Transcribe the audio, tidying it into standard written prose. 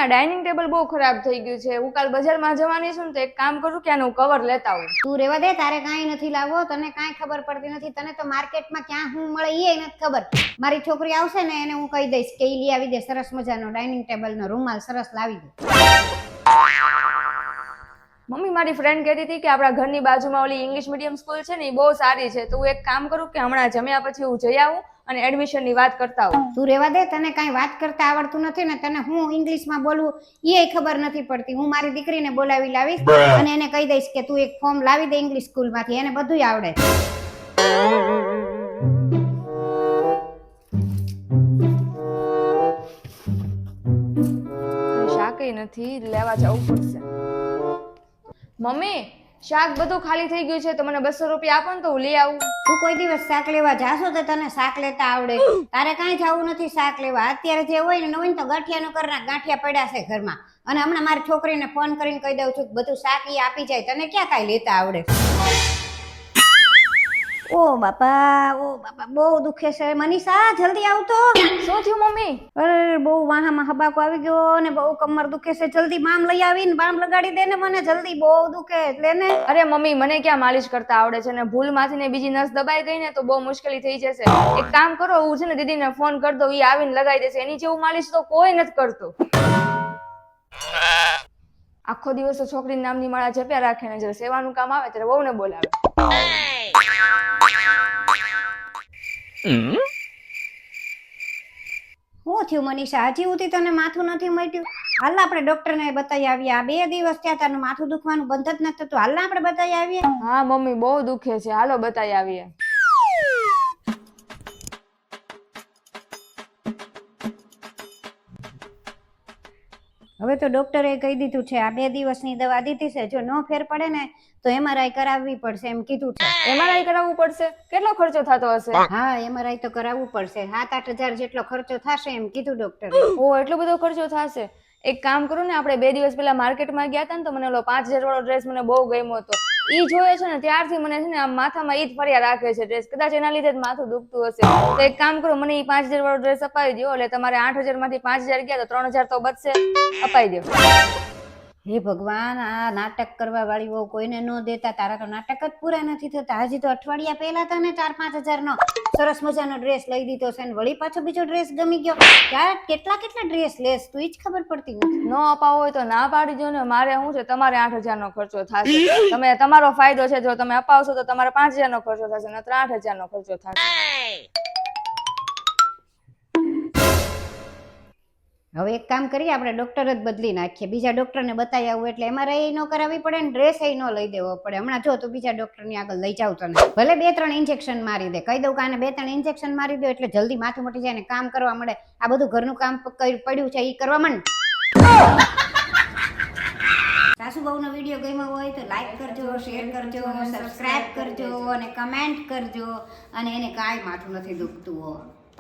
આ dining table બહુ ખરાબ થઈ ગયું છે. હું કાલ બજારમાં જવાની છું ને તો એક કામ કરું કે આનું કવર લેતા આવું. તું રેવા દે, તારે કાંઈ નથી લાવવો, તને કાંઈ ખબર પડતી નથી. તને તો માર્કેટમાં ક્યાં શું મળે એ નથી ખબર. મારી છોકરી આવશે ને એને હું કહી દઈશ કે ઈ લઈ આવી દે સરસ મજાનો ડાઇનિંગ ટેબલનો રૂમાલ સરસ લાવી દે. મમ્મી મારી ફ્રેન્ડ કહેતી હતી કે આપણા ઘરની બાજુમાં ઓલી ઇંગ્લિશ મીડિયમ સ્કૂલ છે ને એ બહુ સારી છે. તો હું એક કામ કરું કે હમણાં જમ્યા પછી હું જઈ આવું અને એડમિશનની વાત કરતા આવું. તું રેવા દે, તને કાંઈ વાત કરતા આવડતું નથી ને, તને હું ઇંગ્લિશમાં બોલવું એ ખબર નથી પડતી. હું મારી દીકરીને બોલાવી લાવીશ અને એને કહી દઈશ કે તું એક ફોર્મ લાવી દે ઇંગ્લિશ સ્કૂલમાંથી, એને બધુંય આવડે. શાકેય નથી, લેવા જવું પડશે. મમ્મી શાક બધું ખાલી થઈ ગયું છે તો મને 200 રૂપિયા આપો ને તો હું લઈ આવું. તું કોઈ દિવસ શાક લેવા જાશો તો તને શાક લેતા આવડે? તારે કાંઈ જવું નથી શાક લેવા. અત્યારે જે હોય ને નવીન તો ગાંઠિયાનું કરના ગાંઠિયા પડ્યા છે ઘરમાં, અને હમણાં મારી છોકરીને ફોન કરીને કહી દઉં છું બધું શાક ઈ આપી જાય. તને ક્યાં કાંઈ લેતા આવડે? ઓ બાપા બહુ દુખે છે. મનીષા જલ્દી આવતો. શું થયું મમ્મી? અરે બહુ વાહામાં હબાકો આવી ગયો ને બહુ કમર દુખે છે. જલ્દી બામ લઈ આવીને બામ લગાડી દે ને મને, જલ્દી બહુ દુખે એટલે ને. અરે મમ્મી મને ક્યાં માલિશ કરતા આવડે છે ને ભૂલમાંથી ને બીજી નસ દબાઈ ગઈ ને તો બહુ મુશ્કેલી થઈ જશે. એક કામ કરો, હું છે ને દીદીને ફોન કરી દઉં, ઈ આવીને લગાવી દેશે. એની જેવું માલિશ તો કોઈ નથી કરતું. આખો દિવસ તો છોકરીના નામની માળા જપ્યા રાખે ને જ્યારે સેવાનું કામ આવે ત્યારે વહુને બોલાવે. શું થયું મનીષા? હજી સુધી તને માથું નથી મટ્યું? હાલ આપણે ડોક્ટરને બતાવી આવીએ. આ 2 દિવસ ત્યાં તારું માથું દુખવાનું બંધ જ નથી થતું. હાલ આપણે બતાવી આવીએ. હા મમ્મી બહુ દુખે છે, હાલો બતાવી આવીએ. હવે તો ડોક્ટરે કહી દીધું છે આ 2 દિવસની દવા દીધી છે, જો નો ફેર પડે ને તો MRI કરાવવી પડશે એમ કીધું છે. MRI કરાવવું પડશે? કેટલો ખર્ચો થતો હશે? હા MRI તો કરાવવું પડશે. 7-8 હજાર જેટલો ખર્ચો થશે એમ કીધું ડોક્ટરે. ઓ એટલો બધો ખર્ચો થશે? એક કામ કરું ને, આપણે 2 દિવસ પહેલા માર્કેટમાં ગયા હતા ને તો મને ઓલો 5000 વાળો ડ્રેસ મને બહુ ગમ્યો હતો. ઈ જોયો છે ને ત્યારથી મને છે ને આમ માથામાં ઈ જ ફર્યા રાખે છે ડ્રેસ. કદાચ એના લીધે જ માથું દુખતું હશે. તો એક કામ કરો, મને ઈ 5000 વાળો ડ્રેસ અપાવી દો. એટલે તમારે 8000 માંથી 5000 ગયા તો 3000 તો બચશે. અપાવી દો. હે ભગવાન, આ નાટક કરવા વાળી બહુ કોઈને ન દેતા. તારા તો નાટક જ પૂરા નથી થતા. હજી તો અઠવાડિયા પહેલા તને 4-5 હજારનો સરસ મજાનો ડ્રેસ લઈ દીધો છે ને વળી પાછો બીજો ડ્રેસ ગમી ગયો. યાર કેટલા ડ્રેસ લેસ તું? ઈ જ ખબર પડતી નથી. ન અપાવો હોય તો ના પાડી દો ને. મારે શું છે, તમારે 8000 નો ખર્ચો થશે. તમે તમારો ફાયદો છે, જો તમે અપાવશો તો તમારે 5000 નો ખર્ચો થશે, નત્ર 8000 નો ખર્ચો થશે. હવે એક કામ કરીએ, આપણે ડોક્ટર જ બદલી નાખીએ. બીજા ડોક્ટરને બતાવી આવું એટલે MRI ન કરાવવી પડે ને ડ્રેસ ન લઈ દેવો પડે. હમણાં જો તું બીજા ડોક્ટરની આગળ લઈ જાવ તને. ભલે 2-3 ઇન્જેક્શન મારી દે, કહી દઉં કે આને 2-3 ઇન્જેક્શન મારી દો એટલે જલ્દી માથું મટી જાય ને કામ કરવા મળે. આ બધું ઘરનું કામ પડ્યું છે એ કરવા માંડ. સાસુ બહુનો વિડીયો ગમ્યો હોય તો લાઈક કરજો, શેર કરજો, સબસ્ક્રાઇબ કરજો અને કમેન્ટ કરજો. અને એને કાંઈ માથું નથી દુખતું.